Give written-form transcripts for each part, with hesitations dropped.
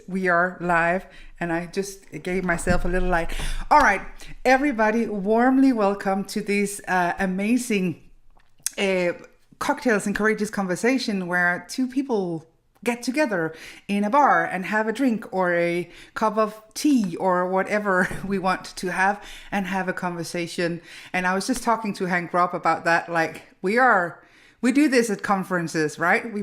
we are live, and I just gave myself a little light. All right, everybody, warmly welcome to this amazing uh, cocktails and courageous conversation where two people get together in a bar and have a drink or a cup of tea or whatever we want to have and have a conversation. And I was just talking to Hank Robb about that. Like, we do this at conferences, right? We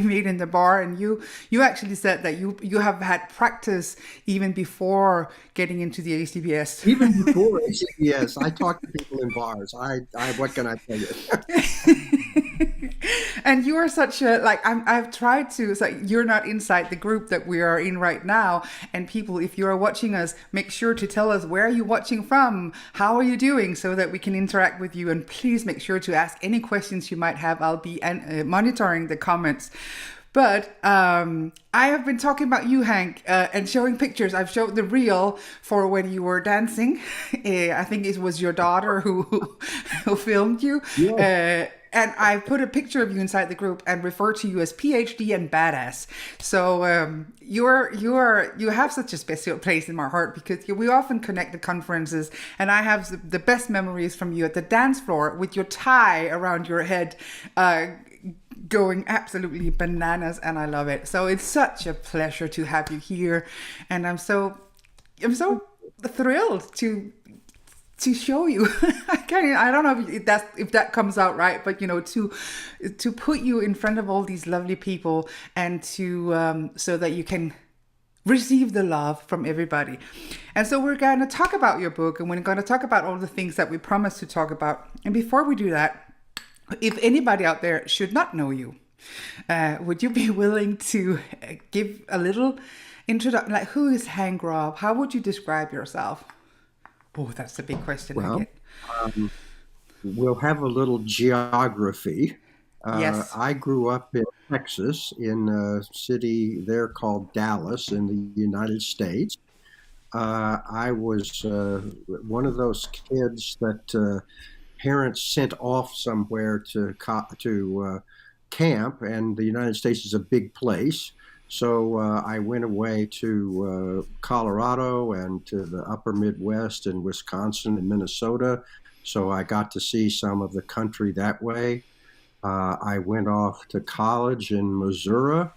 meet in the bar, and you actually said that you have had practice even before getting into the ACBS. Even before ACBS, I talk to people in bars. What can I tell you? And you are such a like I've tried to. It's like you're not inside the group that we are in right now. And people, if you are watching us, make sure to tell us where are you watching from, how are you doing, so that we can interact with you. And please make sure to ask any questions you might have. I'll be monitoring the comments. But I have been talking about you, Hank, and showing pictures. I've showed the reel for when you were dancing. I think it was your daughter who filmed you. Yeah. And I put a picture of you inside the group and refer to you as PhD and badass. So you have such a special place in my heart because we often connect at conferences, and I have the best memories from you at the dance floor with your tie around your head. Going absolutely bananas, and I love it. So it's such a pleasure to have you here, and I'm so thrilled to show you. I don't know if that comes out right, but to put you in front of all these lovely people and to so that you can receive the love from everybody. And so we're going to talk about your book, and we're going to talk about all the things that we promised to talk about. And before we do that, if anybody out there should not know you, would you be willing to give a little introduction? Like, who is Hank Robb? How would you describe yourself? Oh, that's a big question. I Well, get. um, we'll have a little geography. Yes. I grew up in Texas, in a city there called Dallas in the United States. I was one of those kids that parents sent off somewhere to camp, and the United States is a big place. So I went away to Colorado and to the upper Midwest and Wisconsin and Minnesota. So I got to see some of the country that way. I went off to college in Missouri.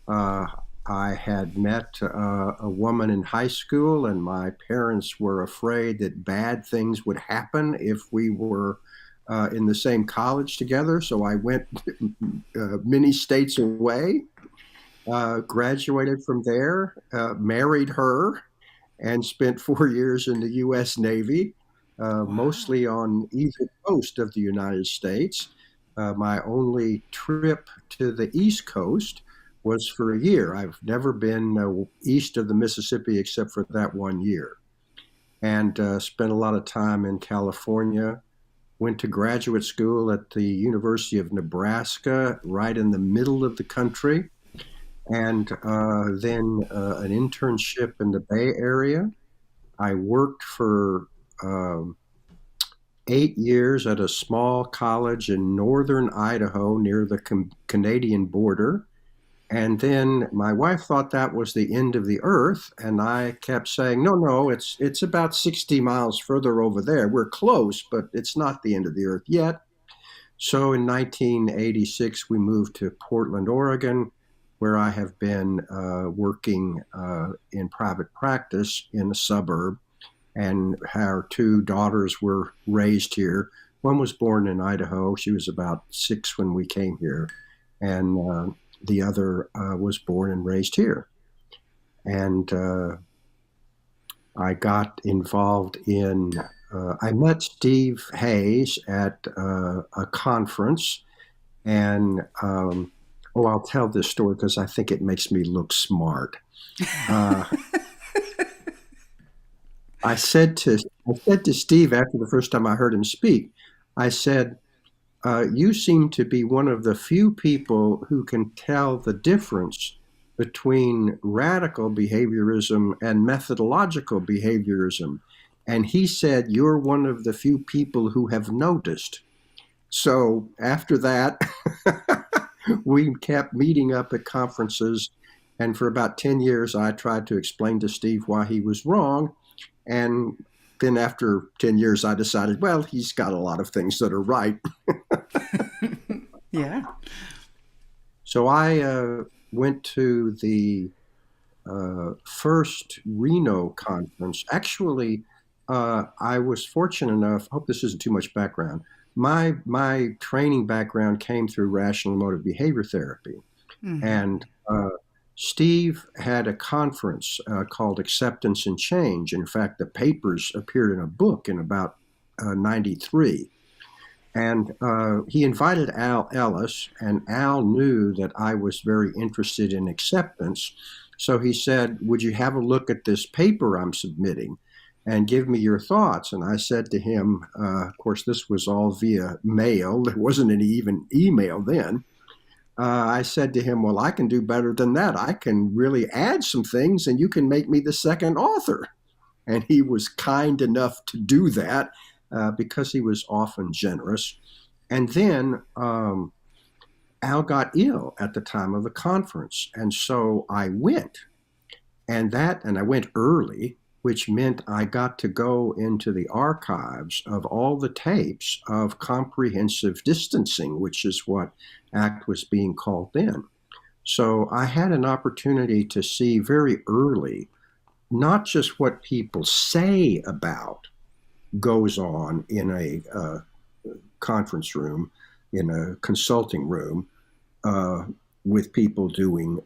Uh, I had met a woman in high school, and my parents were afraid that bad things would happen if we were in the same college together. So I went many states away, graduated from there, married her, and spent 4 years in the U.S. Navy, Wow. mostly on either coast of the United States. My only trip to the East Coast was for a year. I've never been east of the Mississippi except for that 1 year, and spent a lot of time in California. Went to graduate school at the University of Nebraska, right in the middle of the country, and then an internship in the Bay Area. I worked for 8 years at a small college in northern Idaho near the Canadian border. And then my wife thought that was the end of the earth, and I kept saying, "No, no, it's about 60 miles further over there. We're close, but it's not the end of the earth yet." So in 1986, we moved to Portland, Oregon, where I have been working in private practice in a suburb, and our two daughters were raised here. One was born in Idaho. She was about 6 when we came here, and the other was born and raised here. And I got involved in, I met Steve Hayes at a conference, and oh, I'll tell this story because I think it makes me look smart. Uh, I said to Steve after the first time I heard him speak, I said, "You seem to be one of the few people who can tell the difference between radical behaviorism and methodological behaviorism." And he said, "You're one of the few people who have noticed." So after that, we kept meeting up at conferences, And for about 10 years, I tried to explain to Steve why he was wrong. And then after 10 years, I decided, well, he's got a lot of things that are right. Yeah. So I went to the first Reno conference. Actually, I was fortunate enough. I hope this isn't too much background. My training background came through rational emotive behavior therapy, Mm-hmm. and Steve had a conference called Acceptance and Change. In fact, the papers appeared in a book in about '93. And he invited Al Ellis, and Al knew that I was very interested in acceptance. So he said, would you have a look at this paper I'm submitting and give me your thoughts? And I said to him, of course, this was all via mail. There wasn't any even email then. I said to him, well, I can do better than that. I can really add some things and you can make me the second author. And he was kind enough to do that because he was often generous. And then Al got ill at the time of the conference. And so I went. And I went early, which meant I got to go into the archives of all the tapes of comprehensive distancing, which is what ACT was being called then. So I had an opportunity to see very early not just what people say about goes on in a conference room, in a consulting room, uh, with people doing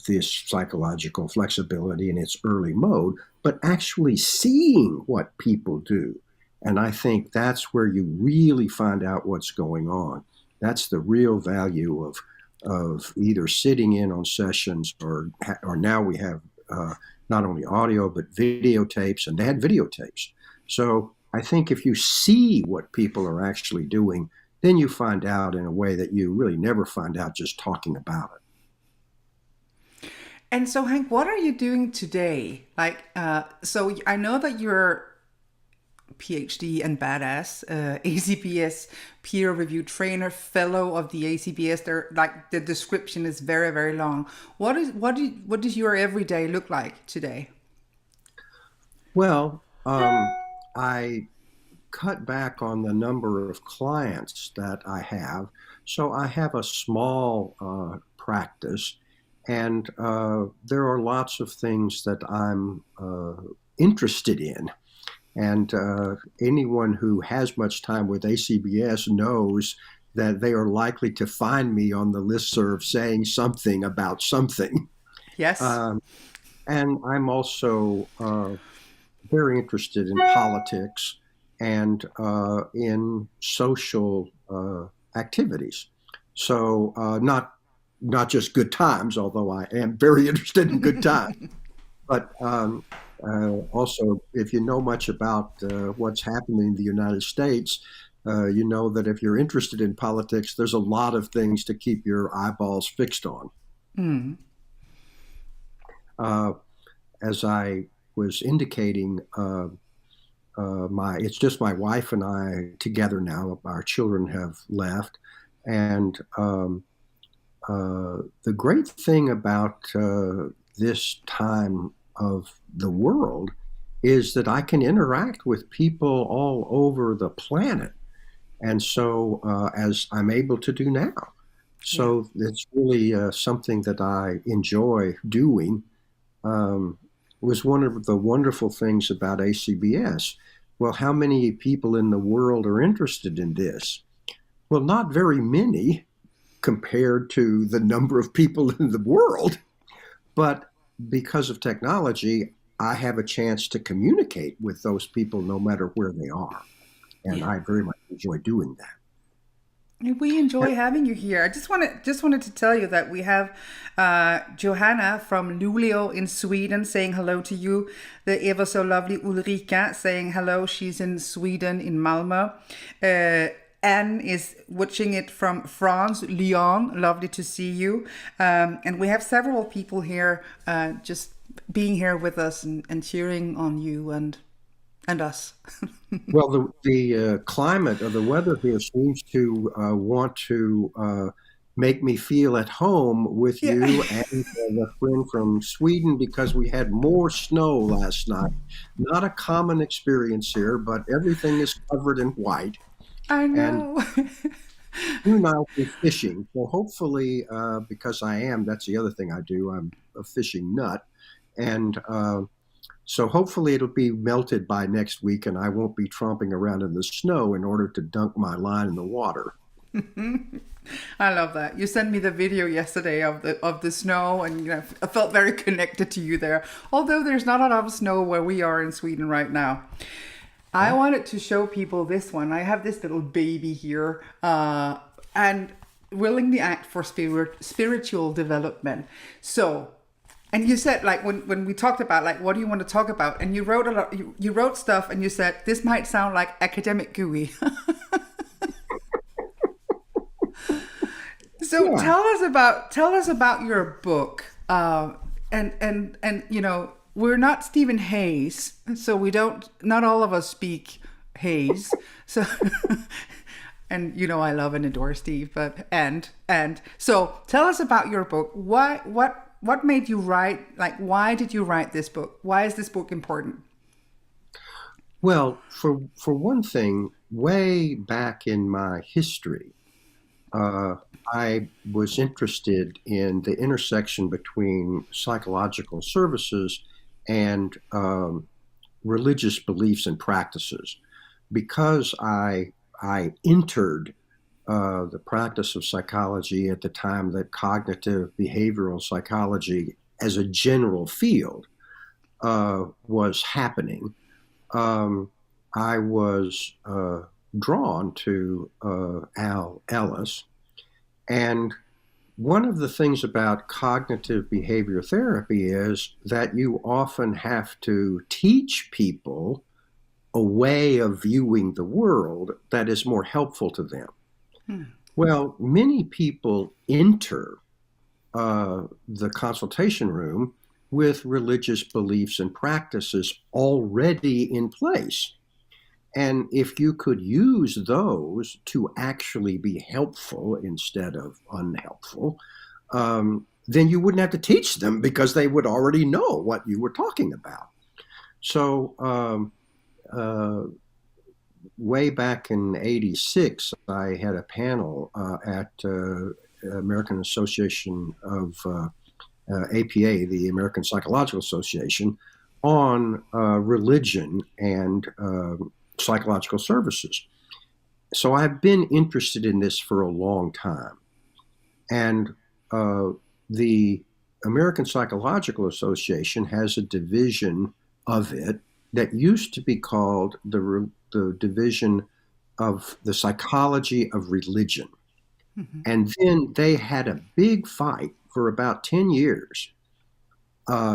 this psychological flexibility in its early mode, but actually seeing what people do. And I think that's where you really find out what's going on. That's the real value of either sitting in on sessions or now we have not only audio but videotapes, and they had videotapes. So I think if you see what people are actually doing, then you find out in a way that you really never find out just talking about it. And so, Hank, what are you doing today? So I know that you're PhD and badass, ACBS peer review trainer, fellow of the ACBS. They're like the description is very, very long. What does your everyday look like today? Well, I cut back on the number of clients that I have. So I have a small practice, and there are lots of things that I'm interested in. And anyone who has much time with ACBS knows that they are likely to find me on the listserv saying something about something. Yes. Um, and I'm also very interested in politics and in social activities. So not just good times, although I am very interested in good times, but also if you know much about what's happening in the United States, you know that if you're interested in politics, there's a lot of things to keep your eyeballs fixed on. Mm. Uh, as I was indicating, my it's just my wife and I together now. Our children have left, and the great thing about this time of the world is that I can interact with people all over the planet, and so as I'm able to do now. Yeah. So it's really something that I enjoy doing. um, was one of the wonderful things about ACBS. Well, how many people in the world are interested in this? Well, not very many compared to the number of people in the world. But because of technology, I have a chance to communicate with those people no matter where they are. And Yeah. I very much enjoy doing that. We enjoy having you here. I just wanted to tell you that we have Johanna from Luleå in Sweden saying hello to you. The ever so lovely Ulrika saying hello. She's in Sweden in Malmö. Anne is watching it from France, Lyon. Lovely to see you. And we have several people here just being here with us and cheering on you and us. Well, the climate or the weather here seems to want to make me feel at home with Yeah. you and a friend from Sweden because we had more snow last night. Not a common experience here, but everything is covered in white. I And know. you and I will be fishing. So hopefully, because that's the other thing I do, I'm a fishing nut. And so hopefully it'll be melted by next week and I won't be tromping around in the snow in order to dunk my line in the water. I love that. You sent me the video yesterday of the snow, and I felt very connected to you there. Although there's not a lot of snow where we are in Sweden right now. I wanted to show people this one. I have this little baby here, and willingly act for spiritual development. So, and you said, like, when we talked about, like, what do you want to talk about, and you wrote a lot. You wrote stuff, and you said this might sound like academic gooey. So Yeah. tell us about your book, and we're not Stephen Hayes, so we don't, not all of us speak Hayes, so and I love and adore Steve, but and so tell us about your book. What made you write? Like, why did you write this book? Why is this book important? Well, for one thing, way back in my history, uh, I was interested in the intersection between psychological services and religious beliefs and practices. Because I entered the practice of psychology at the time that cognitive behavioral psychology, as a general field, was happening. um, I was drawn to Al Ellis. And one of the things about cognitive behavior therapy is that you often have to teach people a way of viewing the world that is more helpful to them. Hmm. Well, many people enter the consultation room with religious beliefs and practices already in place. And if you could use those to actually be helpful instead of unhelpful, then you wouldn't have to teach them because they would already know what you were talking about. So, uh, way back in '86, I had a panel at American Association of APA, the American Psychological Association, on religion and psychological services. So I've been interested in this for a long time. And the American Psychological Association has a division of it that used to be called the Division of the Psychology of Religion. Mhm. And then they had a big fight for about 10 years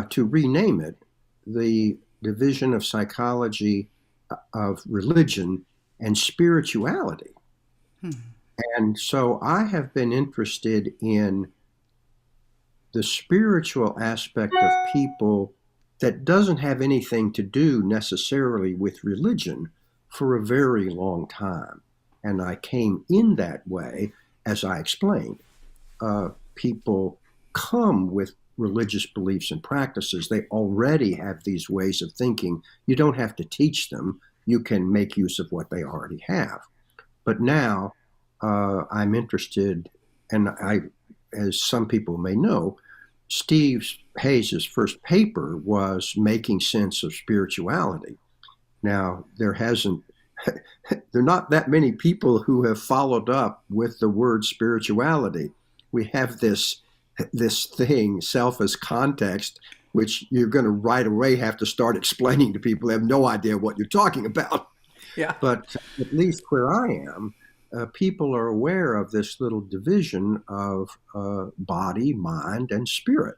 to rename it the Division of Psychology of Religion and Spirituality. Hmm. And so I have been interested in the spiritual aspect of people that doesn't have anything to do necessarily with religion for a very long time. And I came in that way, as I explained. People come with religious beliefs and practices. They already have these ways of thinking. You don't have to teach them. You can make use of what they already have. But now I'm interested, and as some people may know, Steve Hayes' first paper was Making Sense of Spirituality. Now, there are not that many people who have followed up with the word spirituality. We have this thing, self as context, which you're going to right away have to start explaining to people who have no idea what you're talking about. Yeah. But at least where I am, people are aware of this little division of body, mind, and spirit.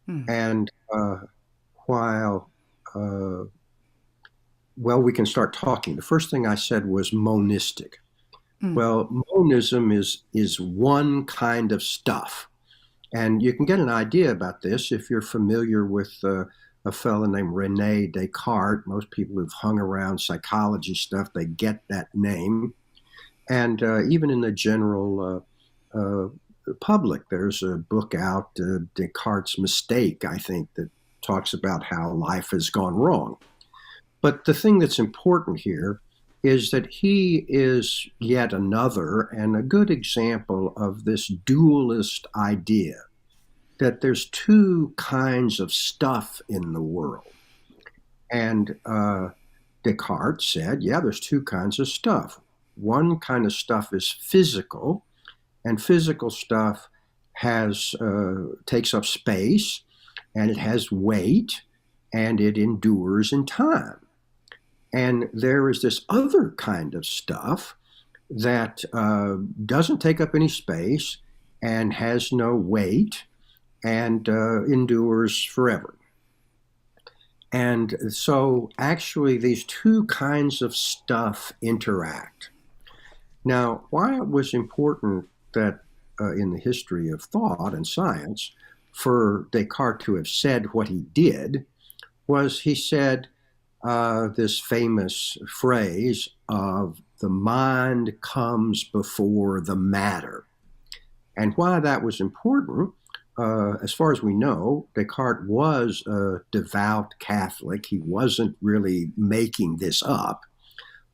Hmm. And while, uh, well, we can start talking. The first thing I said was monistic. Hmm. Well, monism is one kind of stuff. And you can get an idea about this if you're familiar with a fellow named Rene Descartes. Most people who've hung around psychology stuff, they get that name. And even in the general public. There's a book out, Descartes' Mistake, I think, that talks about how life has gone wrong. But the thing that's important here is that he is yet another and a good example of this dualist idea that there's two kinds of stuff in the world. And Descartes said, yeah, there's two kinds of stuff. One kind of stuff is physical, and physical stuff has takes up space, and it has weight, and it endures in time. And there is this other kind of stuff that doesn't take up any space and has no weight and endures forever. And so actually these two kinds of stuff interact. Now, why it was important that in the history of thought and science for Descartes to have said what he did was he said this famous phrase of the mind comes before the matter. And why that was important, as far as we know, Descartes was a devout Catholic. He wasn't really making this up.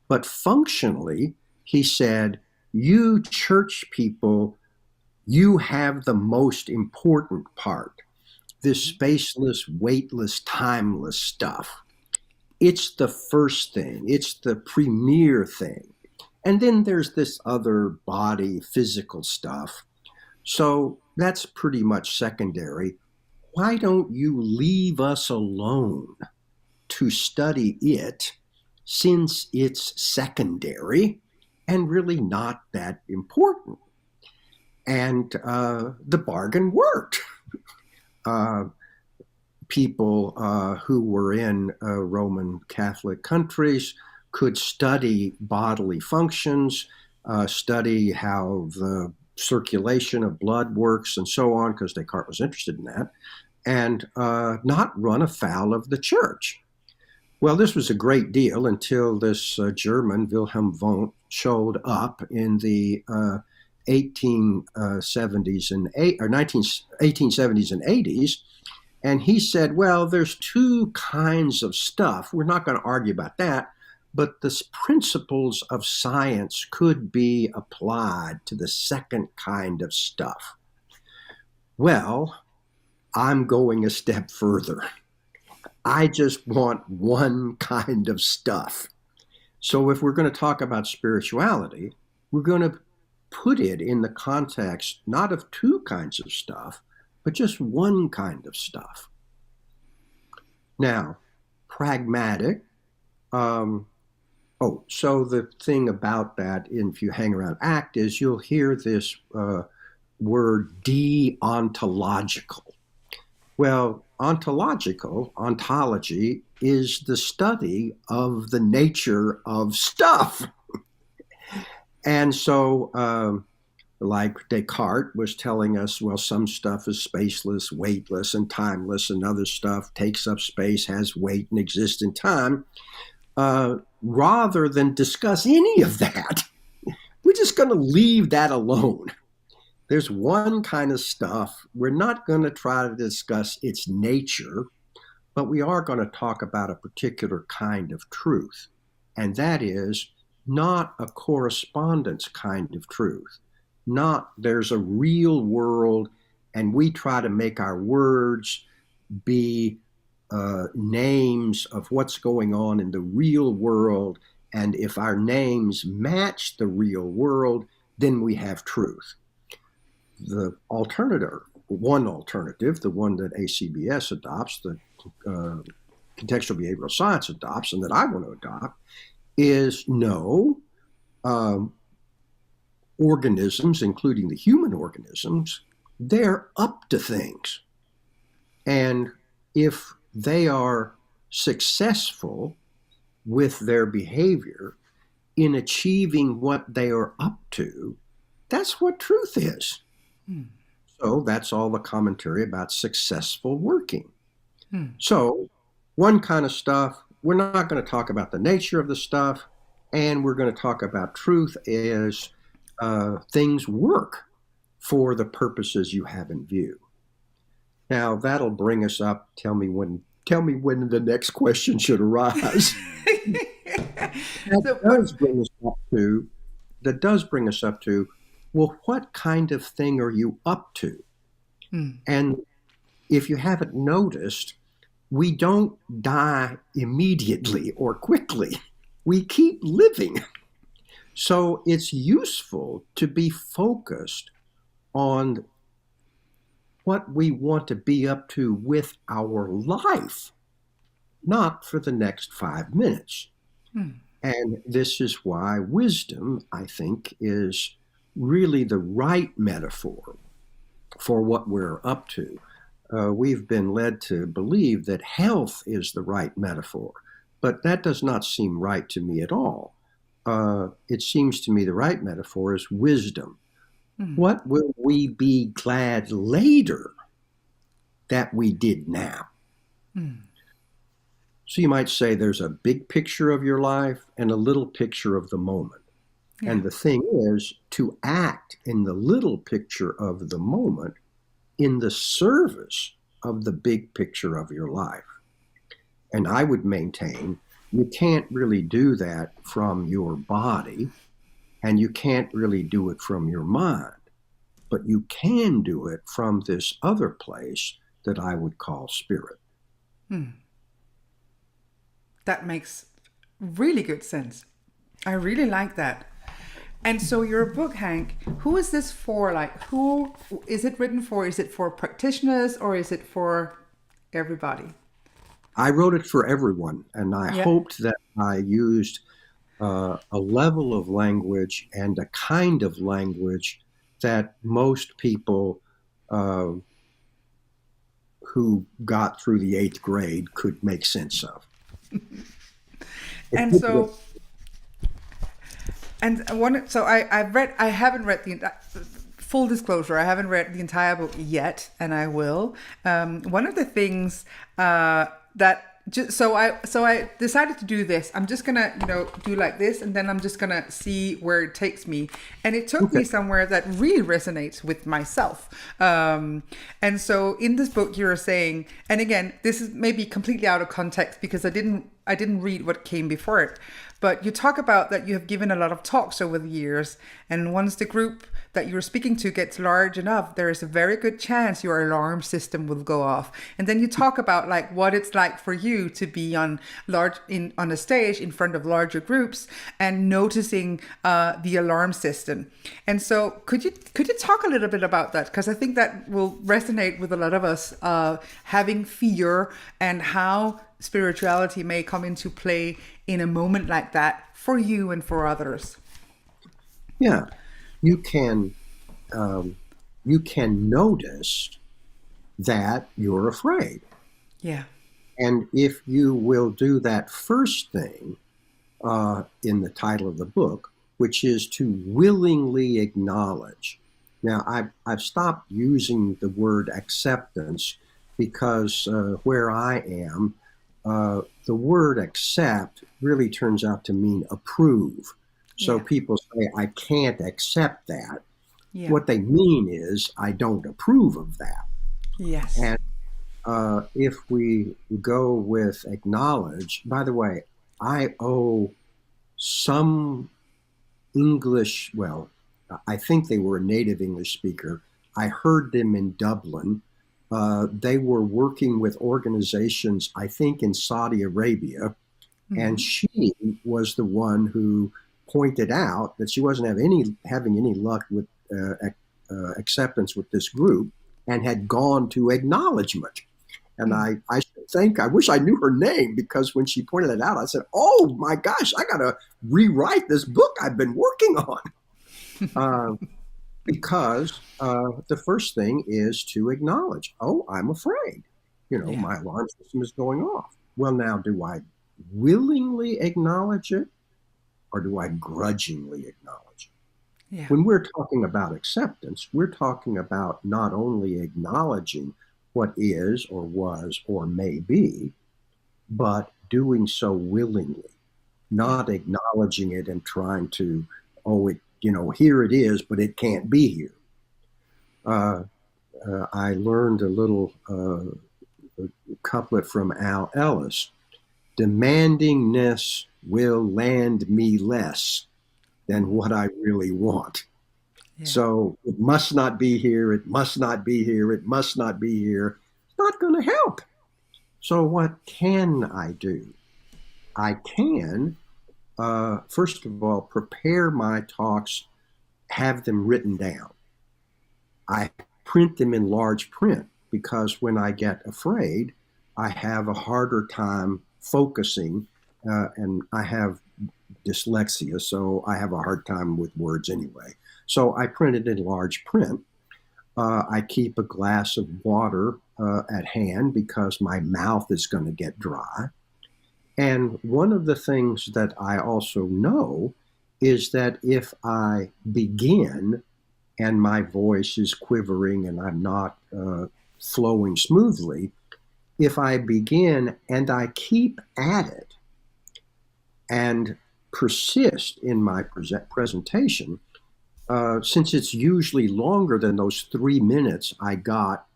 But functionally, he said, you church people, you have the most important part, this spaceless, weightless, timeless stuff. It's the first thing. It's the premier thing. And then there's this other body, physical stuff. So that's pretty much secondary. Why don't you leave us alone to study it, since it's secondary and really not that important? And the bargain worked. People who were in Roman Catholic countries could study bodily functions, study how the circulation of blood works and so on, because Descartes was interested in that, and not run afoul of the church. Well, this was a great deal until this German, Wilhelm Wundt, showed up in the 1870s and 1870s and 80s. And he said, well, there's two kinds of stuff. We're not going to argue about that, but the principles of science could be applied to the second kind of stuff. Well, I'm going a step further. I just want one kind of stuff. So if we're going to talk about spirituality, we're going to put it in the context not of two kinds of stuff, but just one kind of stuff. Now, pragmatic. So the thing about that, if you hang around ACT, is you'll hear this word deontological. Well, ontology is the study of the nature of stuff. And so, like Descartes was telling us, well, some stuff is spaceless, weightless, and timeless, and other stuff takes up space, has weight, and exists in time. Rather than discuss any of that, we're just going to leave that alone. There's one kind of stuff. We're not going to try to discuss its nature, but we are going to talk about a particular kind of truth, and that is not a correspondence kind of truth. Not there's a real world and we try to make our words be names of what's going on in the real world. And if our names match the real world, then we have truth. The alternative, the one that ACBS adopts, the contextual behavioral science adopts, and that I want to adopt, is no. Organisms, including the human organisms, they're up to things. And if they are successful with their behavior in achieving what they are up to, that's what truth is. So that's all the commentary about successful working. So one kind of stuff, we're not going to talk about the nature of the stuff, and we're going to talk about truth as things work for the purposes you have in view. Now that'll bring us up. Tell me when the next question should arise. So, Does bring us up to that does bring us up to, well, what kind of thing are you up to? And if you haven't noticed, we don't die immediately or quickly. We keep living. So it's useful to be focused on what we want to be up to with our life, not for the next 5 minutes. And this is why wisdom, I think, is really the right metaphor for what we're up to. We've been led to believe that health is the right metaphor, but that does not seem right to me at all. It seems to me the right metaphor is wisdom. What will we be glad later that we did now? So you might say there's a big picture of your life and a little picture of the moment. Yeah. And the thing is to act in the little picture of the moment in the service of the big picture of your life. And I would maintain you can't really do that from your body, and you can't really do it from your mind, but you can do it from this other place that I would call spirit. that makes really good sense. I really like that. And so your book, Hank, who is this for? Like, who is it written for? Is it for practitioners or is it for everybody? I wrote it for everyone, and I hoped that I used a level of language and a kind of language that most people who got through the 8th grade could make sense of. And so, I haven't read the full disclosure. I haven't read the entire book yet, and I will. One of the things so I decided to do this. I'm just gonna do like this, and then I'm just gonna see where it takes me. And it took me somewhere that really resonates with myself. And so in this book, you're saying, and again, this is maybe completely out of context because I didn't read what came before it. But you talk about that you have given a lot of talks over the years, and once the group that you're speaking to gets large enough, there is a very good chance your alarm system will go off. And then you talk about like what it's like for you to be on a stage in front of larger groups and noticing the alarm system. And so could you talk a little bit about that? Because I think that will resonate with a lot of us having fear and how spirituality may come into play in a moment like that for you and for others. Yeah, you can notice that you're afraid. Yeah. And if you will do that first thing in the title of the book, which is to willingly acknowledge. Now, I've stopped using the word acceptance because where I am, the word accept really turns out to mean approve. So people say, I can't accept that. Yeah. What they mean is, I don't approve of that. Yes. And if we go with acknowledge, by the way, I owe some English, well, I think they were a native English speaker. I heard them in Dublin. They were working with organizations, I think, in Saudi Arabia. Mm-hmm. And she was the one who pointed out that she wasn't having any luck with acceptance with this group and had gone to acknowledgement. And I wish I knew her name, because when she pointed it out, I said, oh my gosh, I got to rewrite this book I've been working on. Because the first thing is to acknowledge, oh, I'm afraid. My alarm system is going off. Well, now, do I willingly acknowledge it, or do I grudgingly acknowledge it? Yeah. When we're talking about acceptance, we're talking about not only acknowledging what is or was or may be, but doing so willingly, not acknowledging it and trying to, here it is, but it can't be here. Uh, I learned a little couplet from Al Ellis. Demandingness will land me less than what I really want. Yeah. So it must not be here. It must not be here. It must not be here. It's not going to help. So what can I do? I can, first of all, prepare my talks, have them written down. I print them in large print because when I get afraid, I have a harder time focusing, and I have dyslexia, so I have a hard time with words anyway. So I print it in large print. I keep a glass of water at hand because my mouth is going to get dry. And one of the things that I also know is that if I begin and my voice is quivering and I'm not flowing smoothly, if I begin and I keep at it and persist in my presentation, since it's usually longer than those 3 minutes I got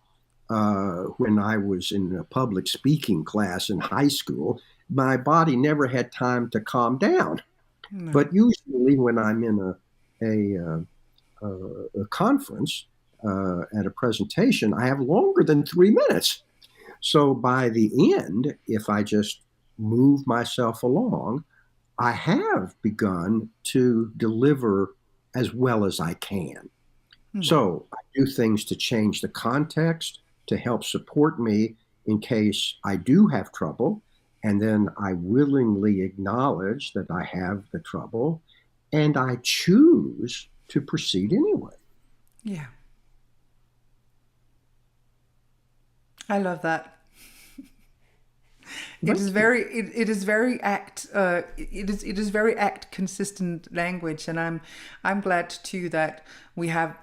when I was in a public speaking class in high school, my body never had time to calm down. No. But usually, when I'm in a conference at a presentation, I have longer than 3 minutes. So by the end, if I just move myself along, I have begun to deliver as well as I can. So I do things to change the context, to help support me in case I do have trouble. And then I willingly acknowledge that I have the trouble, and I choose to proceed anyway. Yeah. I love that. It is very it is very act it is very act consistent language, and I'm glad too that we have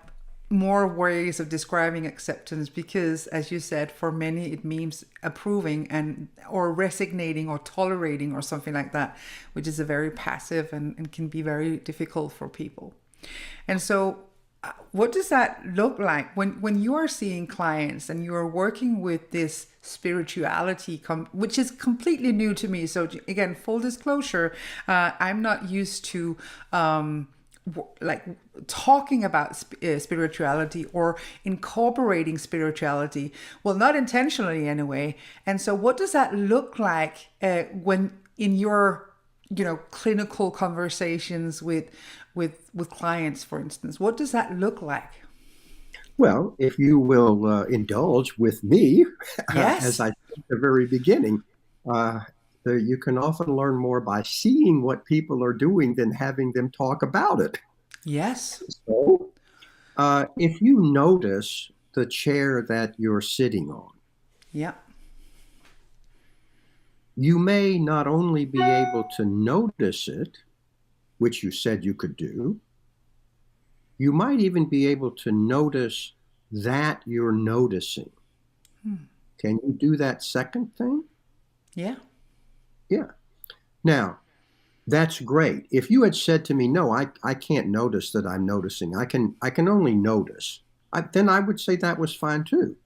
more ways of describing acceptance, because as you said, for many it means approving and or resignating or tolerating or something like that, which is a very passive and can be very difficult for people. And so what does that look like when you are seeing clients and you are working with this spirituality, which is completely new to me? So again, full disclosure, I'm not used to like talking about spirituality or incorporating spirituality, well, not intentionally anyway. And so what does that look like when in your clinical conversations with clients, for instance? What does that look like? Well, if you will indulge with me, Yes. as I said at the very beginning, you can often learn more by seeing what people are doing than having them talk about it. Yes. So, if you notice the chair that you're sitting on, Yeah. you may not only be able to notice it, which you said you could do, you might even be able to notice that you're noticing. Can you do that second thing? Yeah. Yeah. Now, that's great. If you had said to me, no, I can't notice that I'm noticing. I can only notice. Then I would say that was fine too.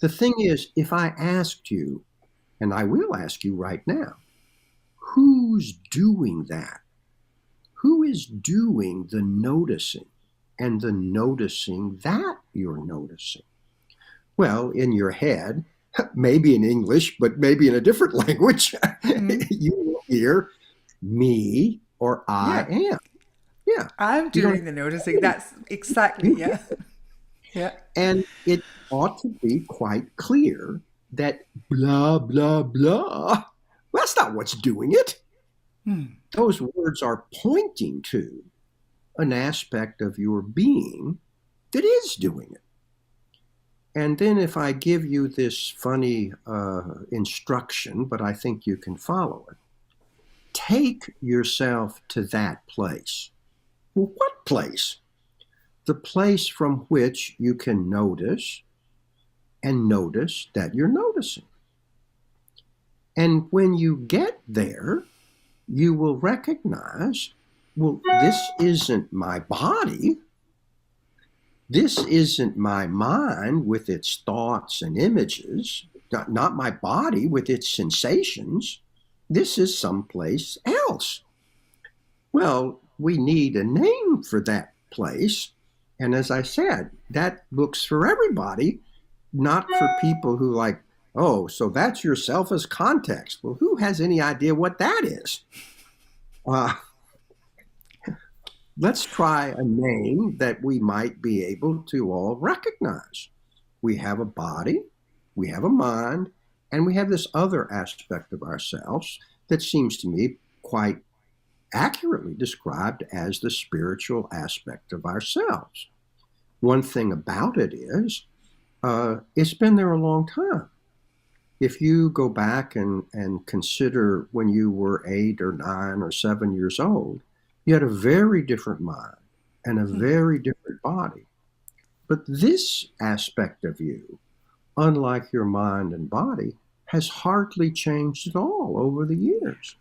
The thing is, if I asked you, and I will ask you right now, who's doing that? Who is doing the noticing and the noticing that you're noticing? Well, in your head, maybe in English, but maybe in a different language, you will hear me or I Yeah. am. Yeah. I'm You don't doing the noticing. That's exactly, yeah. Yeah. And it ought to be quite clear that blah, blah, blah, that's not what's doing it. Those words are pointing to an aspect of your being that is doing it. And then if I give you this funny instruction, but I think you can follow it, take yourself to that place. Well, what place? The place from which you can notice and notice that you're noticing. And when you get there, you will recognize, well, this isn't my body. This isn't my mind with its thoughts and images, not my body with its sensations. This is someplace else. Well, we need a name for that place. And as I said, that book's for everybody, not for people who like, oh, so that's yourself as context. Well, who has any idea what that is? Uh, let's try a name that we might be able to all recognize. We have a body, we have a mind, and we have this other aspect of ourselves that seems to me quite accurately described as the spiritual aspect of ourselves. One thing about it is, it's been there a long time. If you go back and consider when you were 8 or 9 or 7 years old, you had a very different mind and a very different body. But this aspect of you, unlike your mind and body, has hardly changed at all over the years.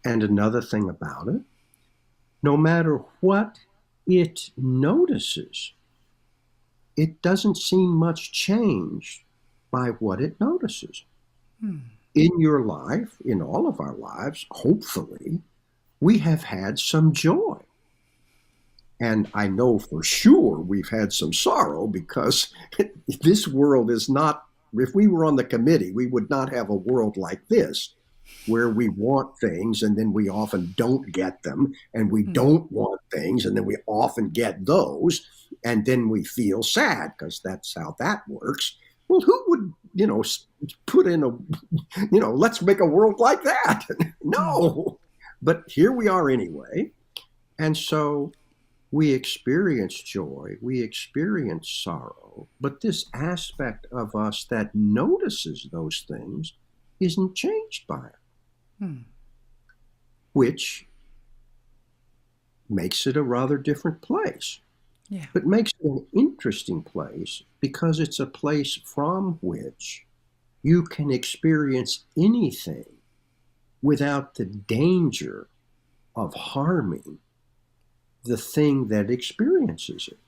And another thing about it, no matter what it notices, it doesn't seem much changed by what it notices. In your life, in all of our lives, hopefully, we have had some joy. And I know for sure we've had some sorrow because this world is not, if we were on the committee, we would not have a world like this where we want things and then we often don't get them, and we don't want things and then we often get those, and then we feel sad because that's how that works. Well, who would, put in let's make a world like that? No. But here we are anyway. And so we experience joy, we experience sorrow, but this aspect of us that notices those things isn't changed by it. Which makes it a rather different place. Yeah. But makes it an interesting place because it's a place from which you can experience anything without the danger of harming the thing that experiences it.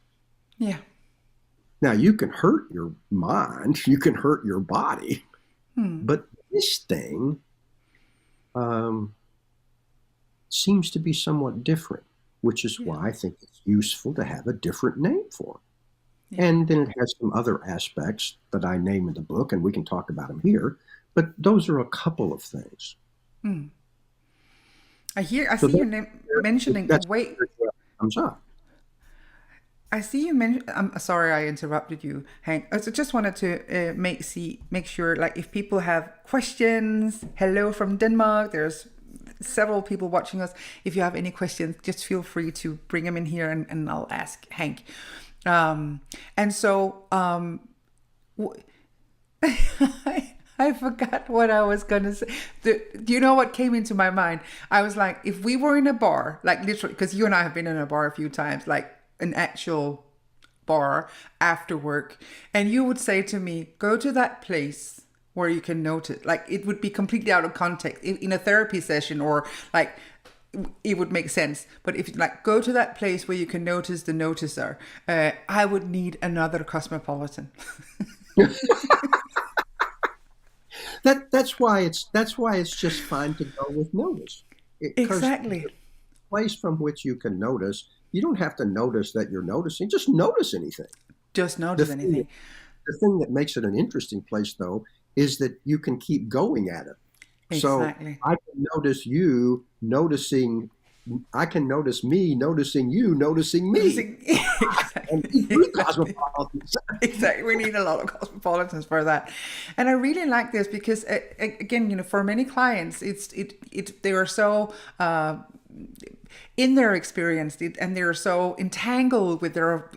Yeah. Now, you can hurt your mind, you can hurt your body, but this thing seems to be somewhat different, which is why I think it's useful to have a different name for it. Yeah. And then it has some other aspects that I name in the book, and we can talk about them here, but those are a couple of things. I see you mentioning weight. Comes up. I see you mention. I'm sorry I interrupted you, Hank. I just wanted to make sure, like, if people have questions. Hello from Denmark. There's several people watching us. If you have any questions, just feel free to bring them in here, and I'll ask Hank. And so, I forgot what I was going to say. Do you know what came into my mind? I was like, if we were in a bar, like literally, because you and I have been in a bar a few times, like an actual bar after work, and you would say to me, go to that place where you can notice, like it would be completely out of context in a therapy session, or like it would make sense. But if like go to that place where you can notice the noticer, I would need another Cosmopolitan. That's why it's just fine to go with notice. Exactly. The place from which you can notice, you don't have to notice that you're noticing. Just notice anything. Just notice anything. The thing that makes it an interesting place, though, is that you can keep going at it. Exactly. So I can notice you noticing. I can notice me noticing you noticing me. Exactly. Exactly. We need a lot of cosmopolitans for that. And I really like this because, again, for many clients, they are so in their experience, and they're so entangled with their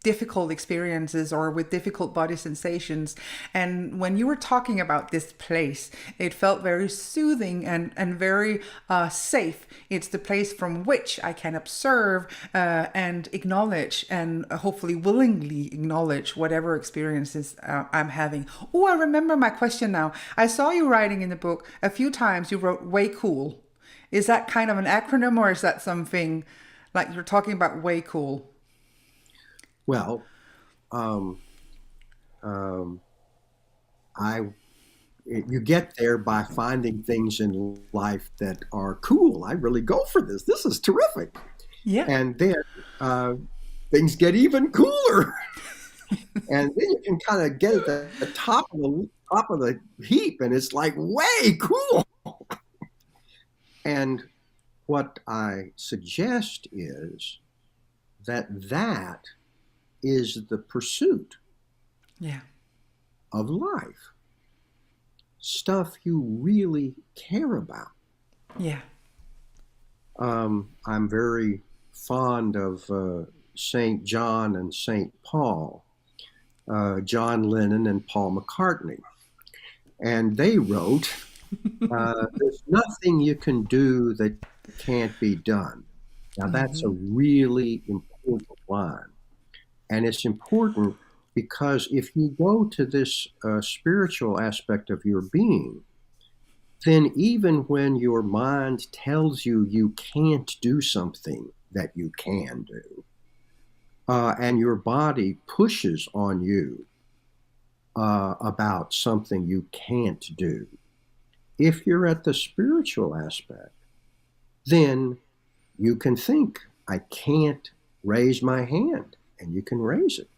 difficult experiences or with difficult body sensations. And when you were talking about this place, it felt very soothing and very safe. It's the place from which I can observe and acknowledge, and hopefully willingly acknowledge whatever experiences I'm having. Oh, I remember my question now. I saw you writing in the book a few times. You wrote "way cool." Is that kind of an acronym, or is that something like you're talking about way cool? Well, um, um, I you get there by finding things in life that are cool. I really go for this. This is terrific. Yeah. And then uh, things get even cooler. And then you can kind of get at the top of the heap, and it's like way cool. And what I suggest is that is the pursuit Yeah. of life, stuff you really care about. Yeah. I'm very fond of St. John and St. Paul, John Lennon and Paul McCartney. And they wrote, there's nothing you can do that can't be done. Now, that's a Hmm. really important line. And it's important because if you go to this spiritual aspect of your being, then even when your mind tells you you can't do something that you can do, and your body pushes on you about something you can't do, if you're at the spiritual aspect, then you can think, I can't raise my hand, and you can raise it.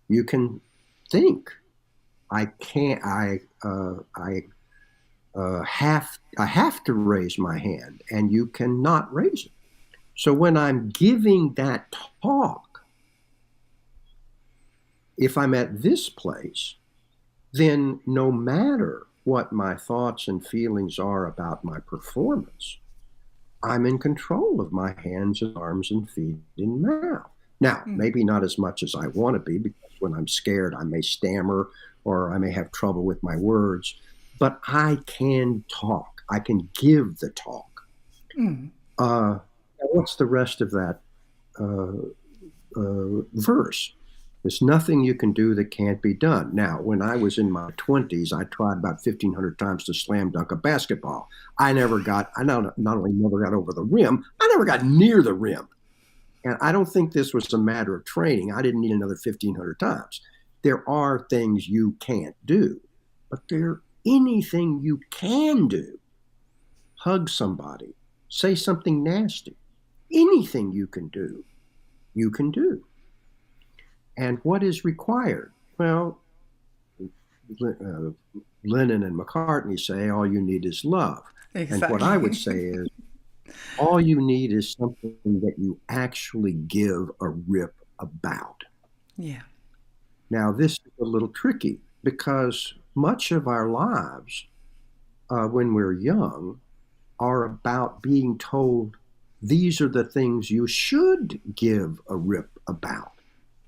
You can think, I can't, I have to raise my hand, and you cannot raise it. So when I'm giving that talk, if I'm at this place, then no matter what my thoughts and feelings are about my performance, I'm in control of my hands and arms and feet and mouth. Now, Mm. maybe not as much as I want to be, because when I'm scared, I may stammer or I may have trouble with my words, but I can talk. I can give the talk. Mm. What's the rest of that uh, verse? There's nothing you can do that can't be done. Now, when I was in my 20s, I tried about 1,500 times to slam dunk a basketball. I not only never got over the rim, I never got near the rim. And I don't think this was a matter of training. I didn't need another 1,500 times. There are things you can't do, but there anything you can do. Hug somebody, say something nasty. Anything you can do. And what is required? Well, uh, Lennon and McCartney say all you need is love. And what I would Exactly. say is all you need is something that you actually give a rip about. Yeah. Now, this is a little tricky because much of our lives, when we're young, are about being told these are the things you should give a rip about.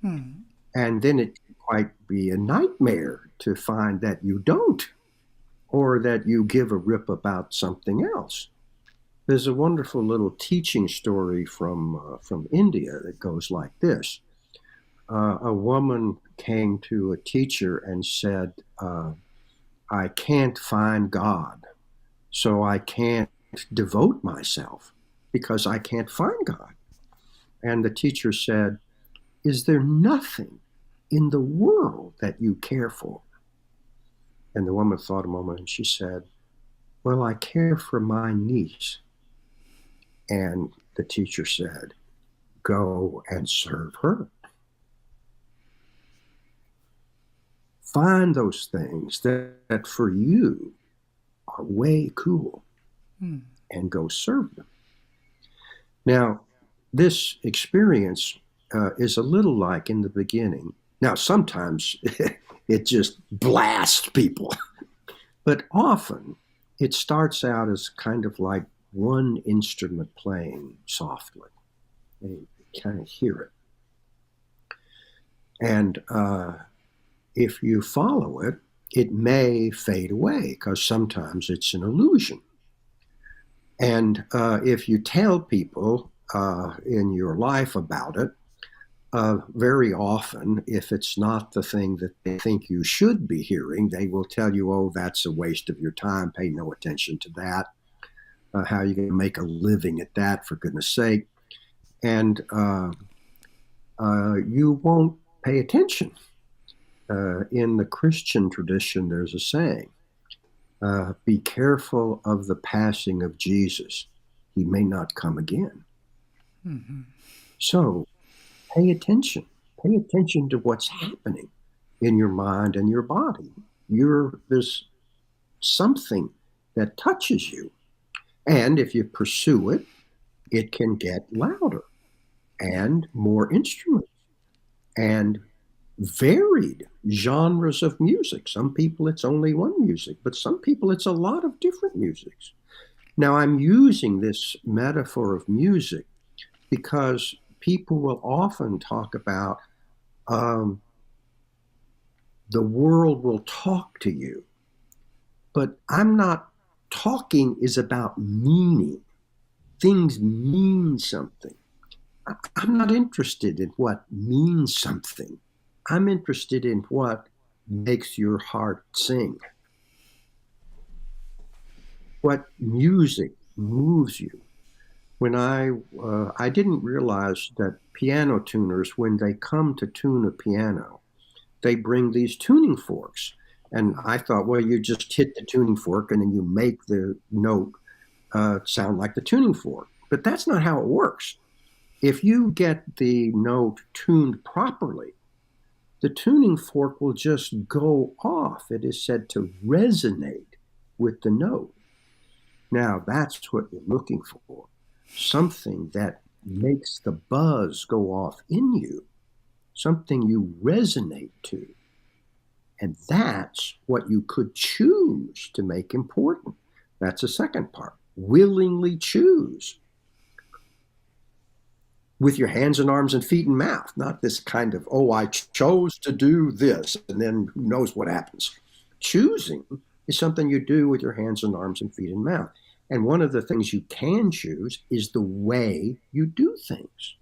Mm. And then it can quite be a nightmare to find that you don't, or that you give a rip about something else. There's a wonderful little teaching story from India that goes like this. A woman came to a teacher and said, I can't find God, so I can't devote myself because I can't find God. And the teacher said, is there nothing in the world that you care for? And the woman thought a moment and she said, well, I care for my niece. And the teacher said, go and serve her. Find those things that for you are way cool Mm. and go serve them. Now, this experience is a little like in the beginning. Now, sometimes it just blasts people, but often it starts out as kind of like one instrument playing softly. You kind of hear it. And if you follow it, it may fade away because sometimes it's an illusion. And if you tell people in your life about it, very often, if it's not the thing that they think you should be hearing, they will tell you, oh, that's a waste of your time. Pay no attention to that. How are you going to make a living at that, for goodness sake? And you won't pay attention. In the Christian tradition, there's a saying, be careful of the passing of Jesus. He may not come again. Mm-hmm. So pay attention. Pay attention to what's happening in your mind and your body. There's something that touches you. And if you pursue it, it can get louder and more instruments and varied genres of music. Some people it's only one music, but some people it's a lot of different musics. Now I'm using this metaphor of music because people will often talk about the world will talk to you. But I'm not talking is about meaning. Things mean something. I'm not interested in what means something. I'm interested in what makes your heart sing. What music moves you. When I didn't realize that piano tuners, when they come to tune a piano, they bring these tuning forks. And I thought, well, you just hit the tuning fork and then you make the note sound like the tuning fork. But that's not how it works. If you get the note tuned properly, the tuning fork will just go off. It is said to resonate with the note. Now, that's what you're looking for. Something that makes the buzz go off in you, something you resonate to. And that's what you could choose to make important. That's the second part. Willingly choose. With your hands and arms and feet and mouth, not this kind of, oh, I chose to do this, and then who knows what happens. Choosing is something you do with your hands and arms and feet and mouth. And one of the things you can choose is the way you do things.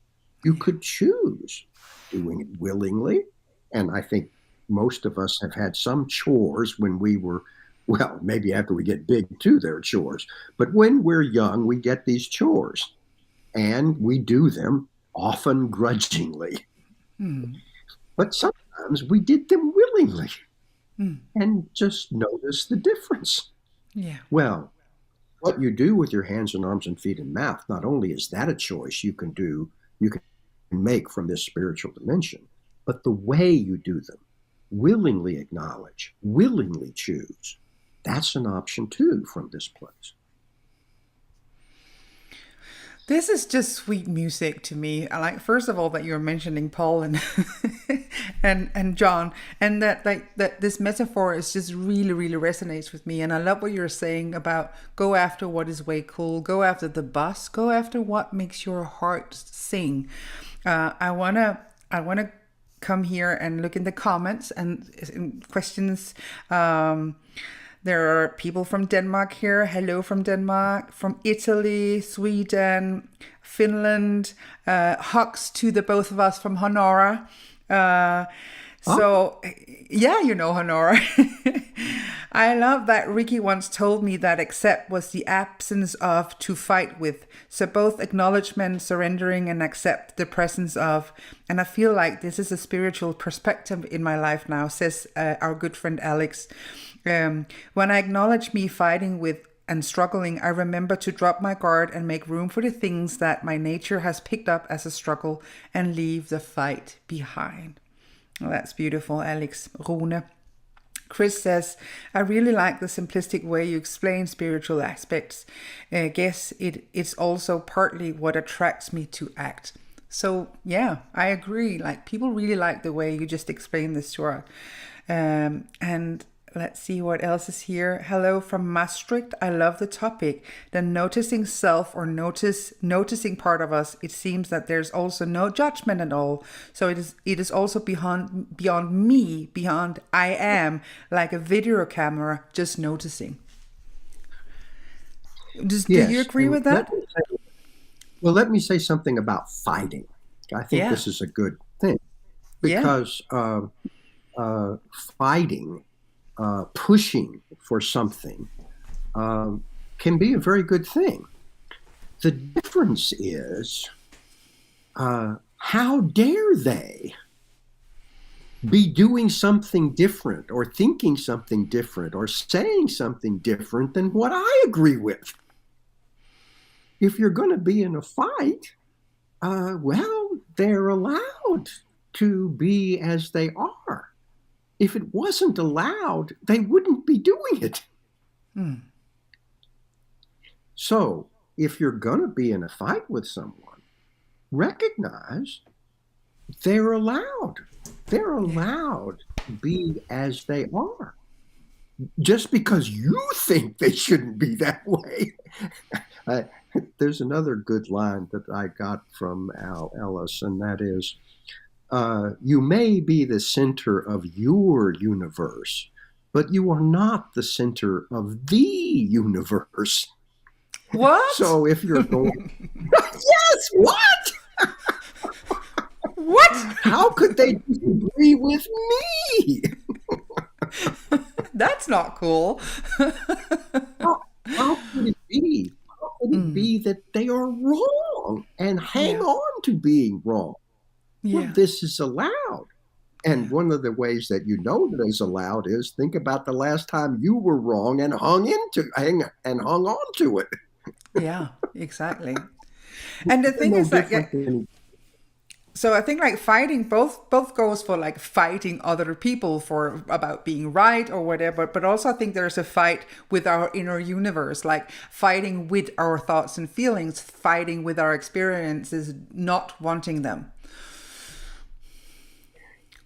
You could choose doing it willingly. And I think most of us have had some chores when we were, well, maybe after we get big too, there are chores. But when we're young, we get these chores and we do them often grudgingly. Mm. But sometimes we did them willingly and just notice the difference. Yeah. Well, what you do with your hands and arms and feet and mouth, not only is that a choice you can make from this spiritual dimension, but the way you do them, willingly acknowledge, willingly choose, that's an option too from this place. This is just sweet music to me. I like, first of all, that you're mentioning Paul and and John, and that this metaphor is just really resonates with me. And I love what you're saying about go after what is way cool, go after the bus, go after what makes your heart sing. I wanna come here and look in the comments and questions. There are people from Denmark here. Hello from Denmark, from Italy, Sweden, Finland. Hugs to the both of us from Honora. So, yeah, you know Honora. I love that Rikke once told me that accept was the absence of to fight with. So both acknowledgement, surrendering, and accept the presence of. And I feel like this is a spiritual perspective in my life now, says our good friend Alex. When I acknowledge me fighting with and struggling, I remember to drop my guard and make room for the things that my nature has picked up as a struggle and leave the fight behind. Well, that's beautiful, Alex. Rune. Chris says, I really like the simplistic way you explain spiritual aspects. I guess it's also partly what attracts me to act. So, yeah, I agree. Like, people really like the way you just explained this to us. And let's see what else is here. Hello from Maastricht. I love the topic. The noticing self or noticing part of us. It seems that there's also no judgment at all. So it is also beyond me, beyond I am, like a video camera, just noticing. Do you agree with that? Let me say something about fighting. I think this is a good thing because fighting, pushing for something can be a very good thing. The difference is how dare they be doing something different or thinking something different or saying something different than what I agree with? If you're going to be in a fight, well, they're allowed to be as they are. If it wasn't allowed, they wouldn't be doing it. So if you're going to be in a fight with someone, recognize they're allowed. They're allowed to be as they are. Just because you think they shouldn't be that way. There's another good line that I got from Al Ellis, and that is, you may be the center of your universe, but you are not the center of the universe. What? So if you're going, yes, what? What? How could they disagree with me? That's not cool. How could it be? How could it be that they are wrong and hang on to being wrong? Well, this is allowed. And one of the ways that you know that it's allowed is think about the last time you were wrong and hung on to it. Yeah, exactly. And the thing is that, so I think like fighting both goes for like fighting other people for about being right or whatever, but also I think there's a fight with our inner universe, like fighting with our thoughts and feelings, fighting with our experiences, not wanting them.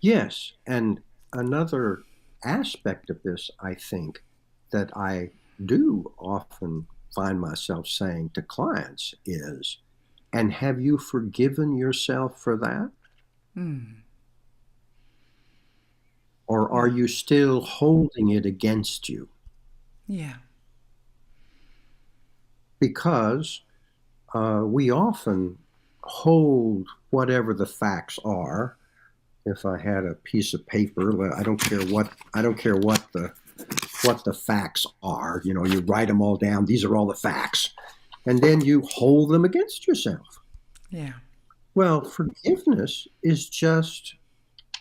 Yes, and another aspect of this, I think, that I do often find myself saying to clients is, and have you forgiven yourself for that? Or are you still holding it against you? Yeah. Because we often hold whatever the facts are. If I had a piece of paper, I don't care what the facts are. You know, you write them all down. These are all the facts. And then you hold them against yourself. Yeah. Well, forgiveness is just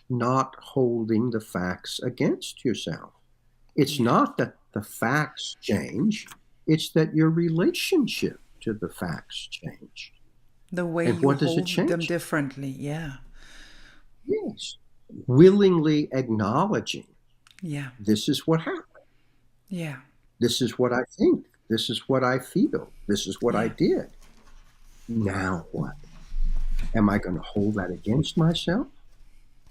not holding the facts against yourself. It's not that the facts change. It's that your relationship to the facts change. The way And you what does it hold change? them differently. Yeah. Yes. Willingly acknowledging Yeah. this is what happened. Yeah. This is what I think. This is what I feel. This is what I did. Now what? Am I going to hold that against myself?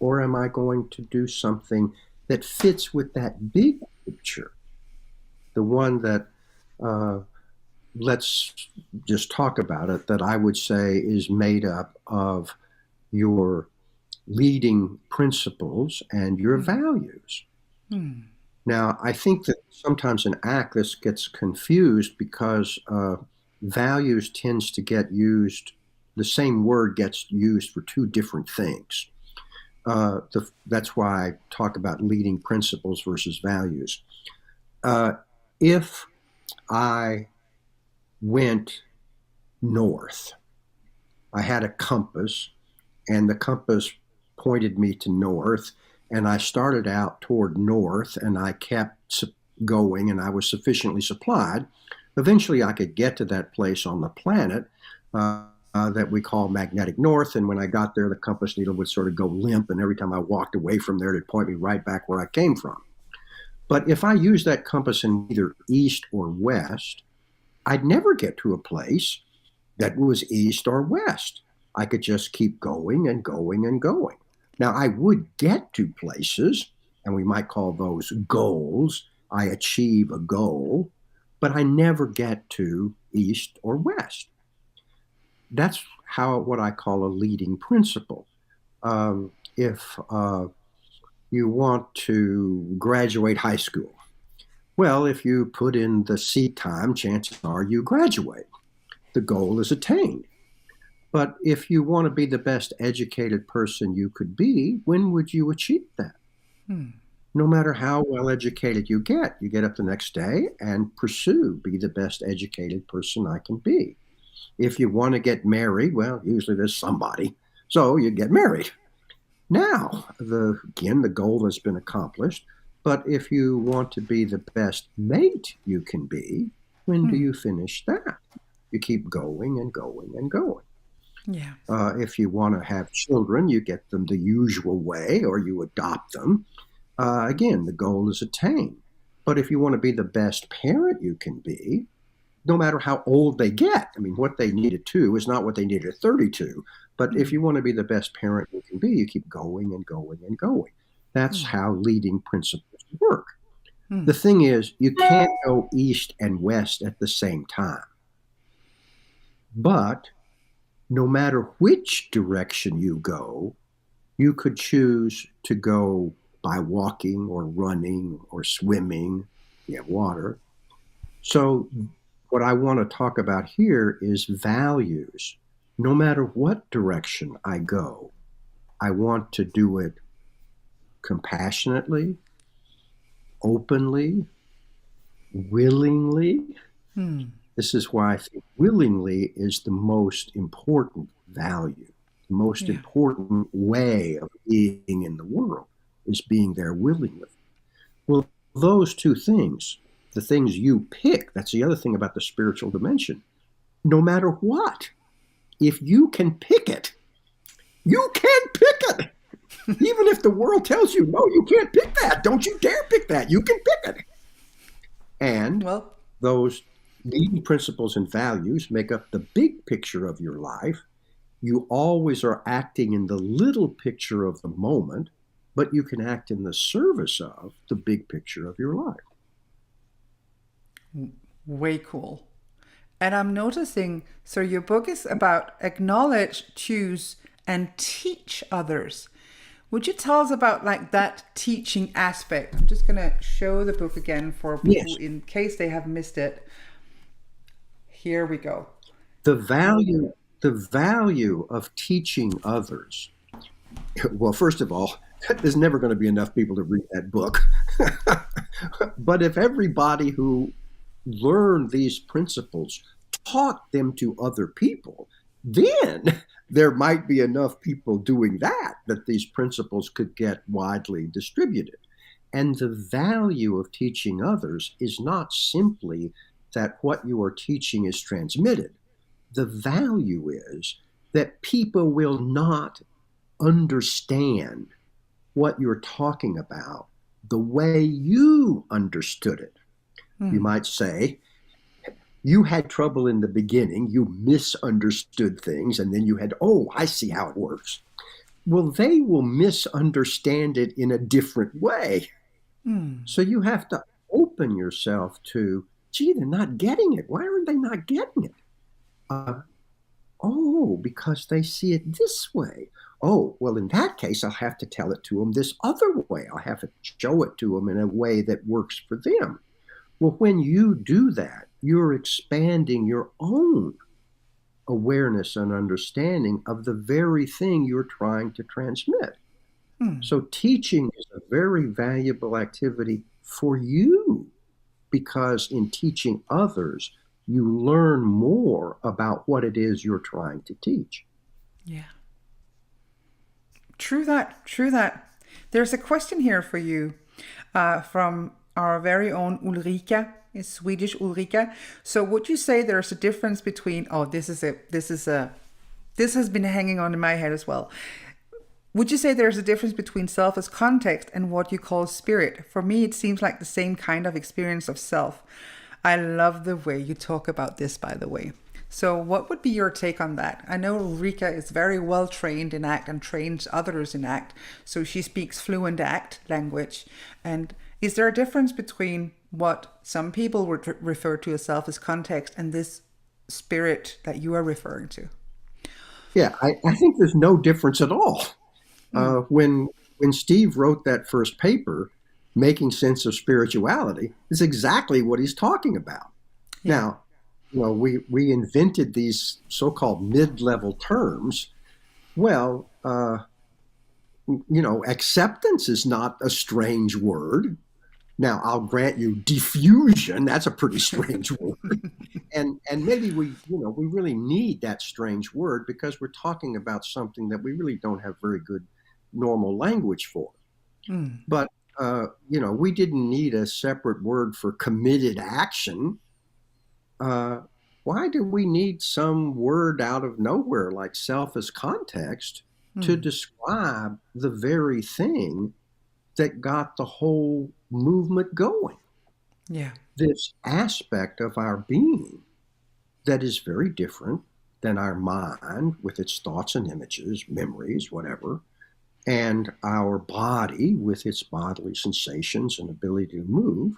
Or am I going to do something that fits with that big picture? The one that, let's just talk about it, that I would say is made up of your leading principles and your values. Now, I think that sometimes in ACT this gets confused because values tends to get used, the same word gets used for two different things. That's why I talk about leading principles versus values. If I went north, I had a compass, and the compass pointed me to north, and I started out toward north, and I kept going, and I was sufficiently supplied. Eventually, I could get to that place on the planet that we call magnetic north, and when I got there, the compass needle would sort of go limp, and every time I walked away from there, it'd point me right back where I came from. But if I used that compass in either east or west, I'd never get to a place that was east or west. I could just keep going and going and going. Now, I would get to places, and we might call those goals. I achieve a goal, but I never get to east or west. That's what I call a leading principle. If you want to graduate high school, well, if you put in the seat time, chances are you graduate. The goal is attained. But if you want to be the best educated person you could be, when would you achieve that? No matter how well educated you get up the next day and pursue, be the best educated person I can be. If you want to get married, well, usually there's somebody So you get married. Now, again, the goal has been accomplished. But if you want to be the best mate you can be, when do you finish that? You keep going and going and going. Yeah. If you want to have children, you get them the usual way or you adopt them. Again, the goal is attained. But if you want to be the best parent you can be, no matter how old they get, I mean, what they need at 2 is not what they need at 32. But if you want to be the best parent you can be, you keep going and going and going. That's how leading principles work. The thing is, you can't go east and west at the same time. But no matter which direction you go, you could choose to go by walking or running or swimming. You have water. So what I want to talk about here is values. No matter what direction I go, I want to do it compassionately, openly, willingly. This is why I think willingly is the most important value, the most important way of being in the world is being there willingly. Well, those two things, the things you pick, that's the other thing about the spiritual dimension. No matter what, if you can pick it, you can pick it. Even if the world tells you, no, you can't pick that. Don't you dare pick that. You can pick it. And those leading principles and values make up the big picture of your life. You always are acting in the little picture of the moment, but you can act in the service of the big picture of your life. Way cool. And I'm noticing, so your book is about acknowledge, choose, and teach others. Would you tell us about like that teaching aspect? I'm just going to show the book again for people in case they have missed it. Here we go. The value of teaching others. Well, first of all, there's never going to be enough people to read that book. But if everybody who learned these principles taught them to other people, then there might be enough people doing that these principles could get widely distributed. And the value of teaching others is not simply that what you are teaching is transmitted. The value is that people will not understand what you're talking about the way you understood it. You might say, you had trouble in the beginning, you misunderstood things, and then you had, oh, I see how it works. Well, they will misunderstand it in a different way. So you have to open yourself to, gee, they're not getting it. Why are they not getting it? Because they see it this way. Oh, well, in that case, I'll have to tell it to them this other way. I'll have to show it to them in a way that works for them. Well, when you do that, you're expanding your own awareness and understanding of the very thing you're trying to transmit. So teaching is a very valuable activity for you because in teaching others, you learn more about what it is you're trying to teach. Yeah. True that. There's a question here for you from our very own Ulrika, is Swedish Ulrika. So would you say there's a difference between, this has been hanging on in my head as well. Would you say there's a difference between self as context and what you call spirit? For me, it seems like the same kind of experience of self. I love the way you talk about this, by the way. So what would be your take on that? I know Rikke is very well trained in ACT and trains others in ACT. So she speaks fluent ACT language. And is there a difference between what some people would refer to as self as context and this spirit that you are referring to? Yeah, I think there's no difference at all. When Steve wrote that first paper, Making Sense of Spirituality, is exactly what he's talking about. Yeah. Now, we invented these so-called mid-level terms. Well, acceptance is not a strange word. Now, I'll grant you diffusion, that's a pretty strange word. And maybe we really need that strange word because we're talking about something that we really don't have very good normal language for. Mm. But we didn't need a separate word for committed action. uh, why do we need some word out of nowhere like self as context to Mm. describe the very thing that got the whole movement going? Yeah. This aspect of our being that is very different than our mind with its thoughts and images, memories, whatever, and our body with its bodily sensations and ability to move.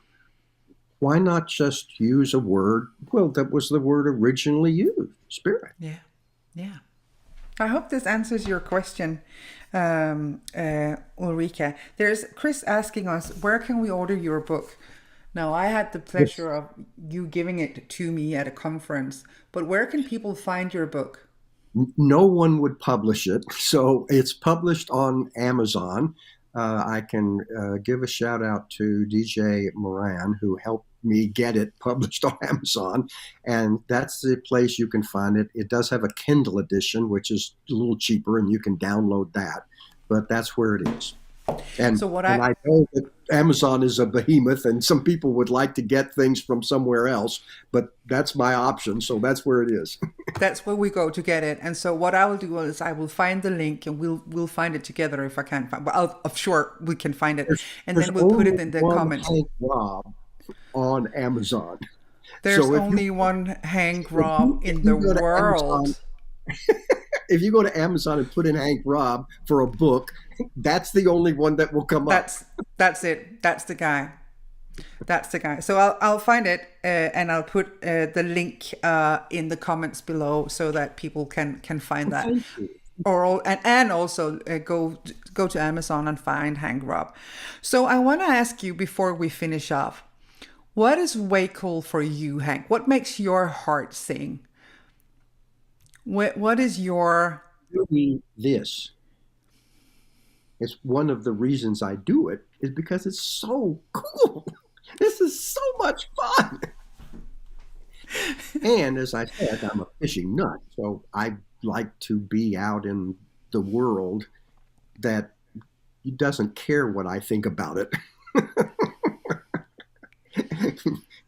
Why not just use a word? Well, that was the word originally used, spirit. Yeah. Yeah. I hope this answers your question, Ulrika. There's Chris asking us, where can we order your book? Now, I had the Yes. pleasure of you giving it to me at a conference, but where can people find your book? No one would publish it. So it's published on Amazon. I can give a shout out to DJ Moran, who helped me get it published on Amazon. And that's the place you can find it. It does have a Kindle edition, which is a little cheaper, and you can download that. But that's where it is. And So what and I I know that Amazon is a behemoth, and some people would like to get things from somewhere else, but that's my option, so that's where it is. That's where we go to get it. And so what I will do is I will find the link and we'll find it together if I can't find. Well, I'm sure we can find it, and There's then we'll put only it in the one comments. Hank Robb on Amazon. There's So only one Hank if Robb you if in the you go to Amazon, world. if you go to Amazon and put in Hank Robb for a book, that's the only one that will come up. That's that's it. That's the guy. That's the guy. So I'll find it and I'll put the link in the comments below so that people can find Well, that. thank you. And also go to Amazon and find Hank Robb. So I want to ask you before we finish off, what is way cool for you, Hank? What makes your heart sing? What is your Doing this, it's one of the reasons I do it is because it's so cool. This is so much fun. And as I said, I'm a fishing nut, so I like to be out in the world that doesn't care what I think about it.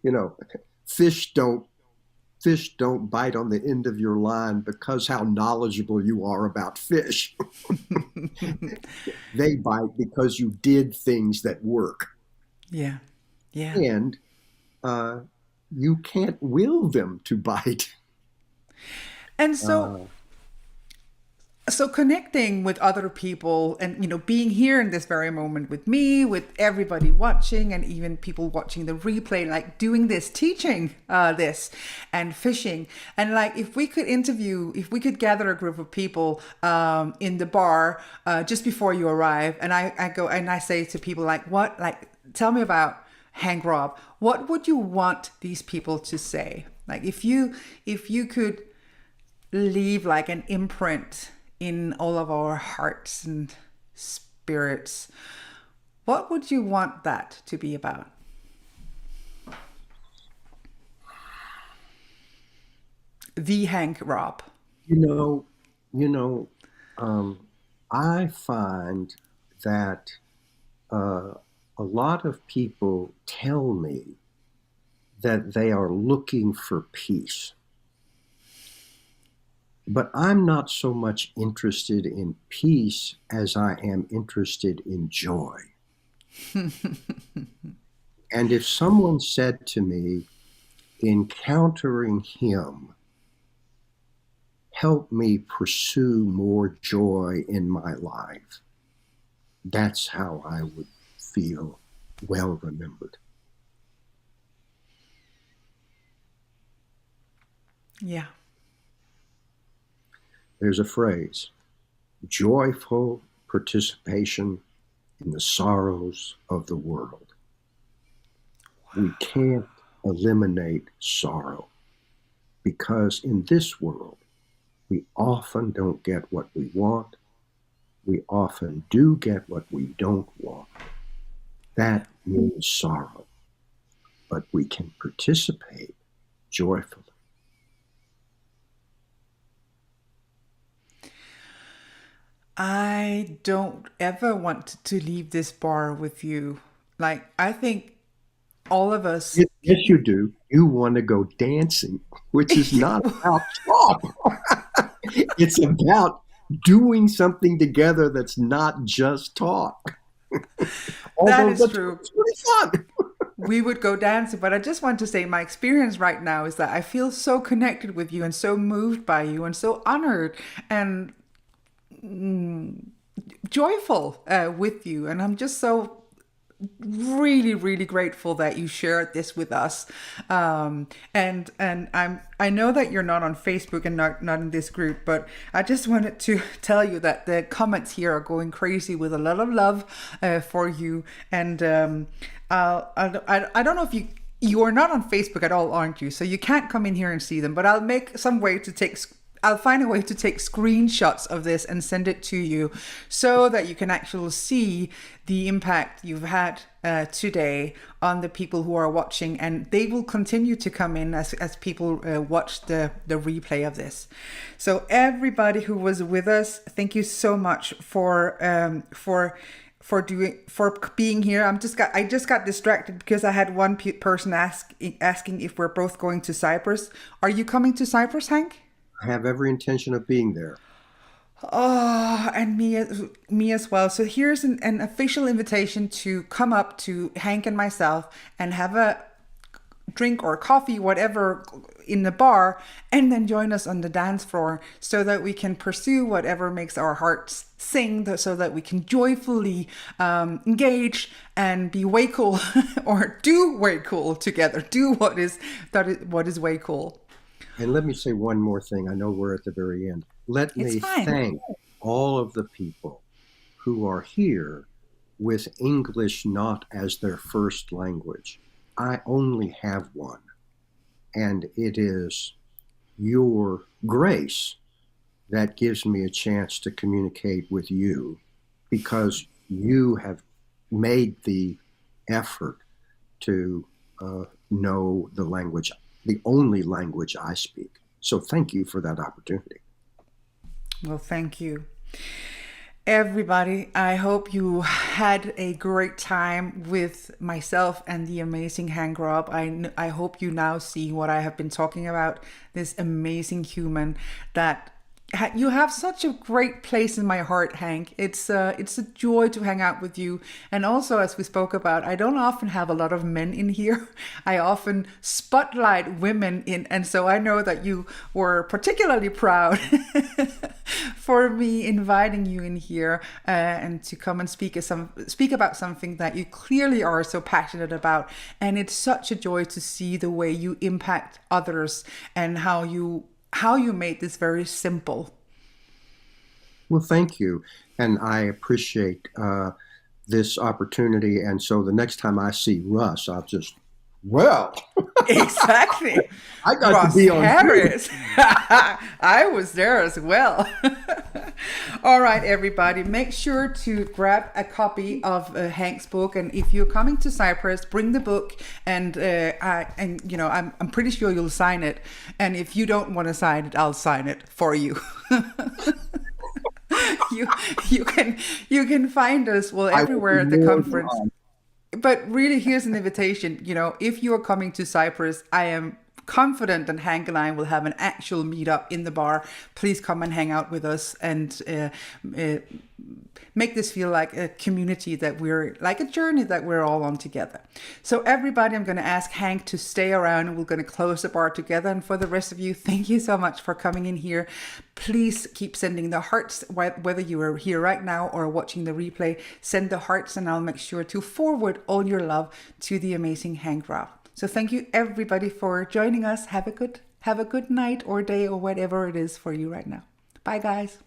you know, fish don't fish don't bite on the end of your line because how knowledgeable you are about fish. They bite because you did things that work, yeah. Yeah. and uh, you can't will them to bite. And so Uh, so connecting with other people and being here in this very moment with me, with everybody watching, and even people watching the replay, like doing this, teaching this and fishing. And like if we could gather a group of people in the bar just before you arrive, and I go and I say to people like, what, like, tell me about Hank Robb, what would you want these people to say? Like if you could leave like an imprint in all of our hearts and spirits, what would you want that to be about? The Hank Robb. you know, you know, um, I find that uh, a lot of people tell me that they are looking for peace. But I'm not so much interested in peace as I am interested in joy. And if someone said to me, encountering him, help me pursue more joy in my life, that's how I would feel well remembered. Yeah. There's a phrase, joyful participation in the sorrows of the world. We can't eliminate sorrow because in this world, we often don't get what we want. We often do get what we don't want. That means sorrow. But we can participate joyfully I don't ever want to leave this bar with you. Like, I think all of us. Yes, you do. You want to go dancing, which is not about talk. It's about doing something together that's not just talk. That Although is that's true. pretty fun. We would go dancing, but I just want to say my experience right now is that I feel so connected with you and so moved by you and so honored and joyful with you. And I'm just so really really grateful that you shared this with us, and I know that you're not on Facebook and not in this group, but I just wanted to tell you that the comments here are going crazy with a lot of love for you. And I don't know if you are not on Facebook at all, aren't you? So you can't come in here and see them, but I'll find a way to take screenshots of this and send it to you so that you can actually see the impact you've had today on the people who are watching, and they will continue to come in as people watch the replay of this. So everybody who was with us, thank you so much for being here. I just got distracted because I had one person asking if we're both going to Cyprus. Are you coming to Cyprus, Hank? I have every intention of being there. Oh, and me as well. So here's an official invitation to come up to Hank and myself and have a drink or coffee, whatever, in the bar, and then join us on the dance floor so that we can pursue whatever makes our hearts sing, so that we can joyfully engage and be way cool or do way cool together. Do what is way cool. And let me say one more thing. I know we're at the very end. Let me fine. thank all of the people who are here with English not as their first language. I only have one, and it is your grace that gives me a chance to communicate with you, because you have made the effort to know the language, the only language I speak. So thank you for that opportunity. Well, thank you. Everybody, I hope you had a great time with myself and the amazing Hank Robb. I hope you now see what I have been talking about, this amazing human that you have such a great place in my heart, Hank. It's a joy to hang out with you. And also, as we spoke about, I don't often have a lot of men in here. I often spotlight women in, and so I know that you were particularly proud for me inviting you in here and to come and speak about something that you clearly are so passionate about. And it's such a joy to see the way you impact others and how you made this very simple. Well, thank you. And I appreciate this opportunity. And so the next time I see Russ, I'll just, well, Exactly. I got Ross to be on Harris. I was there as well. All right, everybody, make sure to grab a copy of Hank's book, and if you're coming to Cyprus, bring the book, and I'm pretty sure you'll sign it. And if you don't want to sign it, I'll sign it for you. you can find us everywhere at the conference. But really, here's an invitation. If you are coming to Cyprus, I am confident that Hank and I will have an actual meetup in the bar. Please come and hang out with us and make this feel like a community, that we're like a journey that we're all on together. So everybody, I'm going to ask Hank to stay around, and we're going to close the bar together. And for the rest of you, thank you so much for coming in here. Please keep sending the hearts, whether you are here right now or watching the replay. Send the hearts, and I'll make sure to forward all your love to the amazing Hank Robb. So thank you everybody for joining us. Have a good night or day or whatever it is for you right now. Bye, guys.